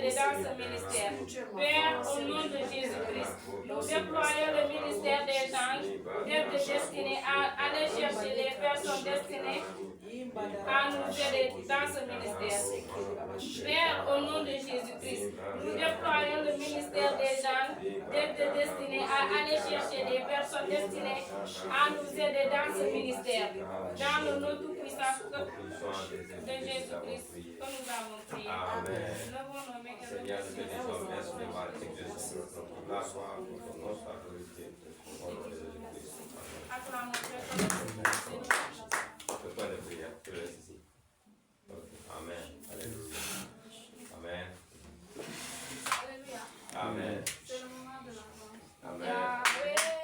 aider dans ce ministère. Père, au nom de Jésus-Christ, nous déployons le ministère des anges, d'être destinés à aller chercher les personnes destinées à nous aider dans ce ministère. Père, au nom de Jésus-Christ, nous déployons le ministère des anges, d'être destinés à aller chercher des personnes destinées à nous aider dans ce ministère. Dans le nom tout-puissant de Jésus-Christ que nous avons prié. Amen. Levons nos mains et Seigneur, nous te disons merci de remercions. notre la gloire pour ton nom, sa glorifié, au nom de Jésus-Christ. Acclamons Dieu. Le point de prière, tu le laisses ici. Amen. Alléluia. Amen. Alléluia. Amen. C'est le moment de l'avance. Amen. Amen.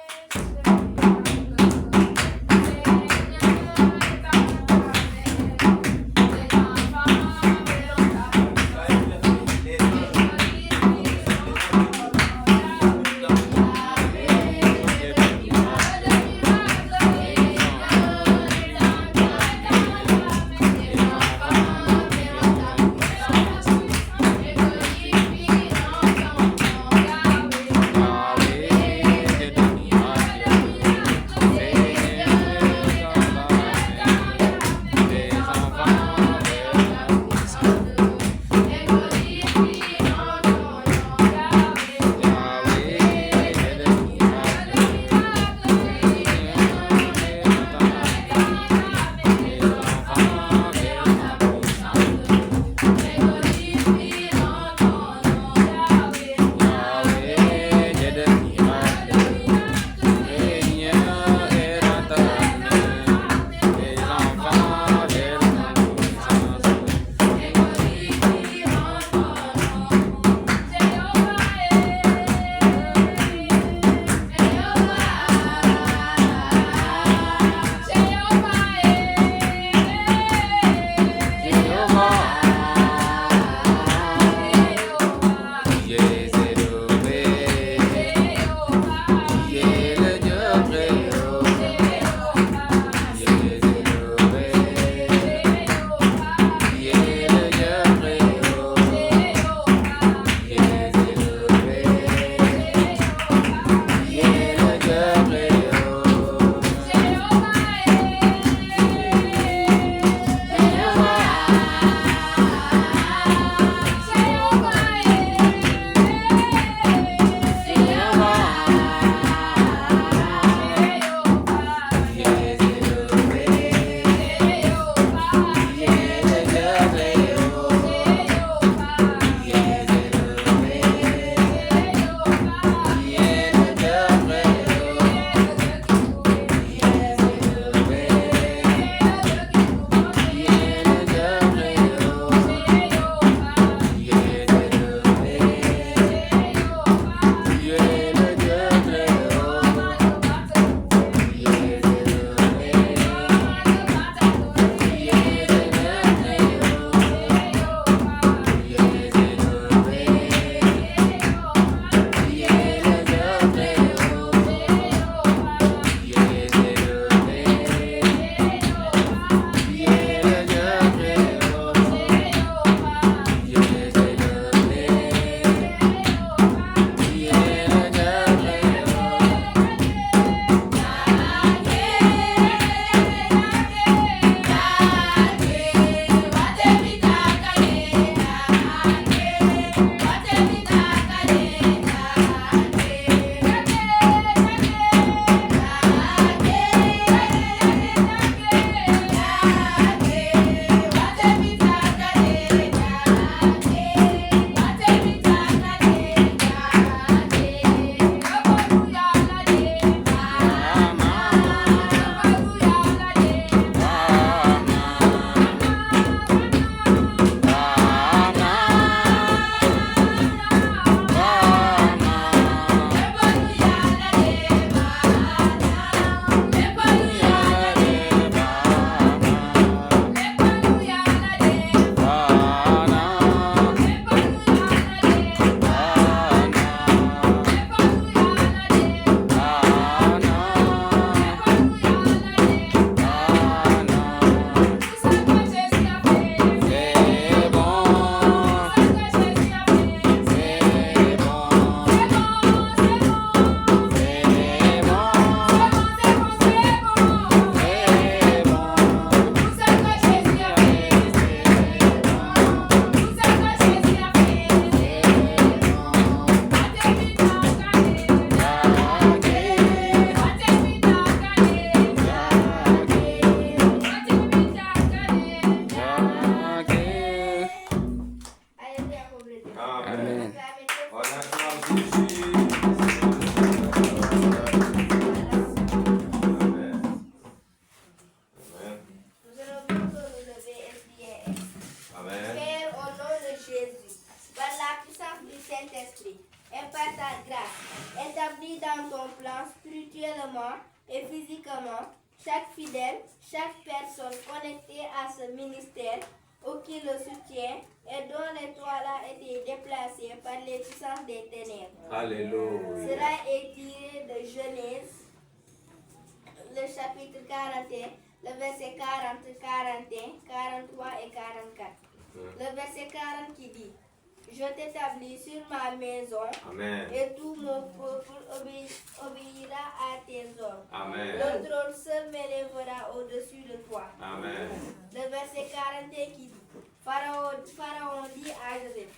Amen. On acclame Jésus. Nous allons bientôt nous lever et prier. Amen. Père, au nom de Jésus, par la puissance du Saint-Esprit, et par ta grâce, établis dans ton plan spirituellement et physiquement, chaque fidèle, chaque personne connectée à ce ministère ou qui le soutient et dont l'étoile a été déplacée par les puissances des ténèbres. Alléluia. Cela est tiré de Genèse, le chapitre 41, le verset 40, 41, 43 et 44. Le verset 40 qui dit: Je t'établis sur ma maison, Amen. et tout mon peuple obéira à tes ordres. Amen. Le trône seul m'élèvera au-dessus de toi. Amen. Le verset 41 qui dit: Pharaon dit à Joseph: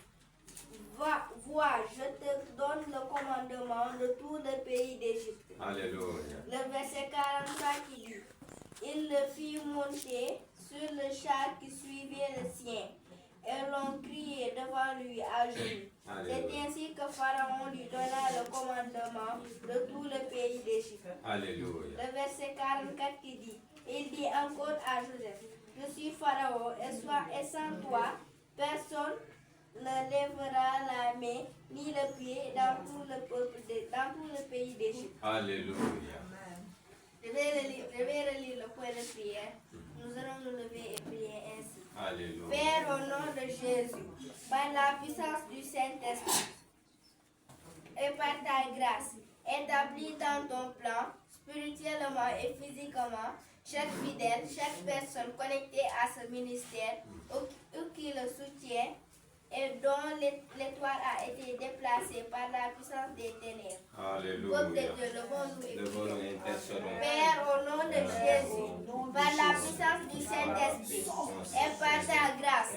Vois, je te donne le commandement de tout le pays d'Égypte. Alléluia. Le verset 43 qui dit: Il le fit monter sur le char qui suivait le sien, et l'on criait devant lui à genoux. C'est ainsi que Pharaon lui donna le commandement de tout le pays d'Égypte. Alléluia. Le verset 44 qui dit: Il dit encore à Joseph: Je suis Pharaon, et sans toi, personne ne lèvera la main ni le pied dans tout le pays d'Égypte. Alléluia. Je vais relire le point de prière. Nous allons nous lever et prier ainsi. Alléluia. Père, au nom de Jésus, par la puissance du Saint-Esprit et par ta grâce, établis dans ton plan, spirituellement et physiquement, chaque fidèle, chaque personne connectée à ce ministère ou qui le soutient et dont l'étoile a été déplacée par la puissance des ténèbres. Alléluia. Peuple de Dieu, levons-nous et Levons-nous prions. et intercédons. Père, au nom de Jésus, par la puissance du Saint-Esprit et par ta grâce,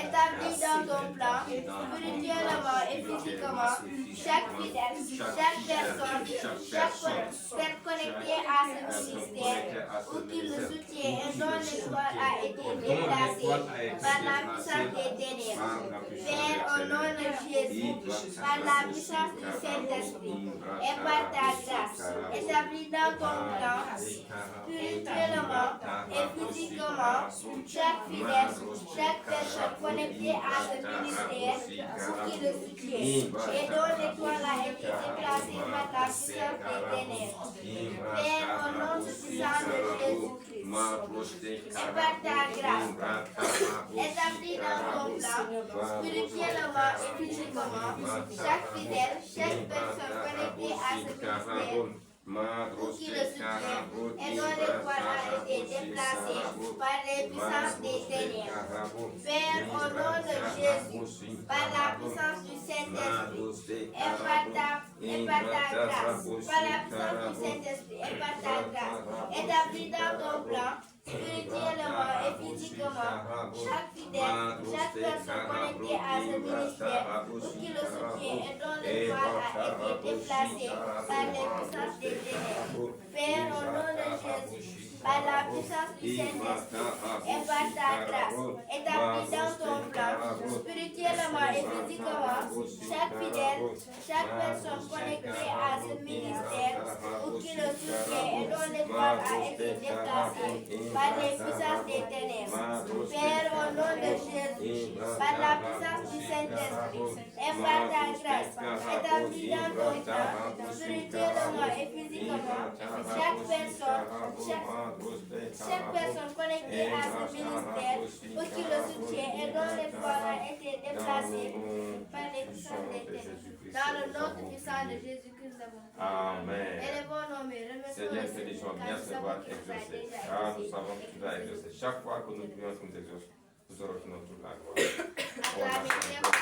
établis dans ton plan, spirituellement et physiquement, chaque fidèle, chaque personne, chaque personne connectée à ce ministère ou qui le soutient et dont l'étoile a été déplacée par la puissance des ténèbres. Père, au nom de Jésus, par la puissance du Saint-Esprit et par ta grâce, établis dans ton plan, spirituellement et physiquement, chaque fidèle, chaque personne connectée à ce ministère ou qui le soutient et dont l'étoile a été déplacée par la puissance des ténèbres. Père, au nom puissant de Jésus-Christ, et par ta grâce, établis dans ton plan, spirituellement et physiquement, chaque fidèle, chaque personne connectée à ce ministère ou qui le soutient et dont l'étoile a été déplacée par les puissances des ténèbres. Père, au nom de Jésus, par la puissance du Saint-Esprit et par ta grâce, par la puissance du Saint-Esprit et par ta grâce, établis dans ton plan, spirituellement et physiquement, chaque fidèle, chaque personne connectée à ce ministère ou qui le soutient et dont l'étoile a été déplacée par les puissances des ténèbres. Père, au nom de Jésus, par la puissance du Saint-Esprit et par ta grâce, établis dans ton plan, spirituellement et physiquement, chaque fidèle, chaque personne connectée à ce ministère ou qui le soutient et dont l'étoile a été déplacée par les puissances des ténèbres. Père, au nom de Jésus, par la puissance du Saint-Esprit et par ta grâce, établis dans ton plan, spirituellement et physiquement, chaque personne connectée à ce ministère ou qui le soutient et dont l'étoile a été déplacée par les puissances des ténèbres. Dans le nom puissant de Jésus-Christ, nous avons prié. Amen. Élevons nos mains, remercions Seigneur, le te disons Seigneur, car merci nous de savons voir qu'il nous a exaucé. déjà Car nous exaucé. savons que tu vas exaucer. Chaque fois que nous prions, tu nous exauces. Nous aurons toute la gloire. Acclamez Dieu pour